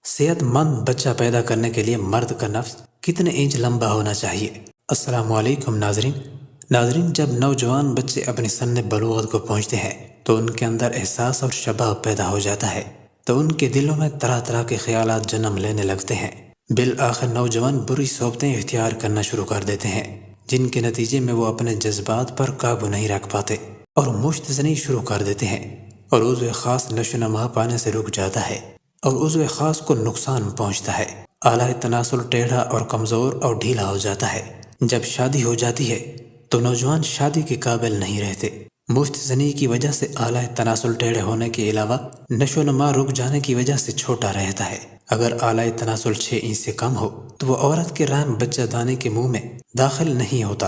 صحت مند بچہ پیدا کرنے کے لیے مرد کا نفس کتنے انچ لمبا ہونا چاہیے؟ السلام علیکم ناظرین، جب نوجوان بچے اپنی سن بلوغت کو پہنچتے ہیں تو ان کے اندر احساس اور شباب پیدا ہو جاتا ہے، تو ان کے دلوں میں طرح طرح کے خیالات جنم لینے لگتے ہیں۔ بالآخر نوجوان بری صحبتیں اختیار کرنا شروع کر دیتے ہیں، جن کے نتیجے میں وہ اپنے جذبات پر قابو نہیں رکھ پاتے اور مشت زنی شروع کر دیتے ہیں، اور عضو خاص نشو و نما پانے سے رک جاتا ہے اور عضو خاص کو نقصان پہنچتا ہے۔ اعلیٰ تناسل ٹیڑھا اور کمزور اور ڈھیلا ہو جاتا ہے۔ جب شادی ہو جاتی ہے تو نوجوان شادی کے قابل نہیں رہتے۔ مشت زنی کی وجہ سے اعلیٰ تناسل ٹیڑھے ہونے کے علاوہ نشو و نما رک جانے کی وجہ سے چھوٹا رہتا ہے۔ اگر اعلیٰ تناسل 6 انچ سے کم ہو تو وہ عورت کے رحم بچہ دانے کے منہ میں داخل نہیں ہوتا،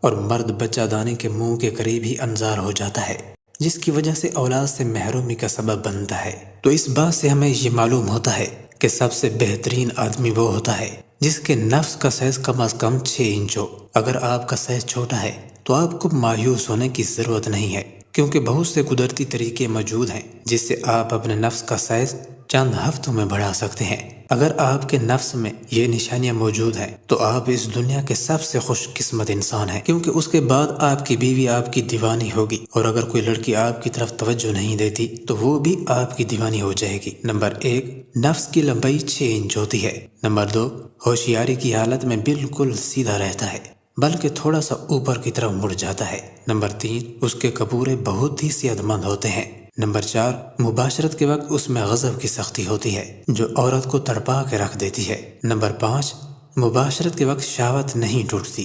اور مرد بچہ دانے کے منہ کے قریب ہی انظار ہو جاتا ہے، جس کی وجہ سے اولاد سے محرومی کا سبب بنتا ہے۔ تو اس بات سے ہمیں یہ معلوم ہوتا ہے کہ سب سے بہترین آدمی وہ ہوتا ہے جس کے نفس کا سائز کم از کم 6 انچ ہو۔ اگر آپ کا سائز چھوٹا ہے تو آپ کو مایوس ہونے کی ضرورت نہیں ہے، کیونکہ بہت سے قدرتی طریقے موجود ہیں جس سے آپ اپنے نفس کا سائز چند ہفتوں میں بڑھا سکتے ہیں۔ اگر آپ کے نفس میں یہ نشانیاں موجود ہیں تو آپ اس دنیا کے سب سے خوش قسمت انسان ہیں، کیونکہ اس کے بعد آپ کی بیوی آپ کی دیوانی ہوگی، اور اگر کوئی لڑکی آپ کی طرف توجہ نہیں دیتی تو وہ بھی آپ کی دیوانی ہو جائے گی۔ نمبر 1، نفس کی لمبائی 6 انچ ہوتی ہے۔ نمبر 2، ہوشیاری کی حالت میں بالکل سیدھا رہتا ہے، بلکہ تھوڑا سا اوپر کی طرف مڑ جاتا ہے۔ نمبر 3، اس کے کپورے بہت ہی صحت مند ہوتے ہیں۔ نمبر 4، مباشرت کے وقت اس میں غضب کی سختی ہوتی ہے جو عورت کو تڑپا کے رکھ دیتی ہے۔ نمبر 5، مباشرت کے وقت شہوت نہیں ٹوٹتی۔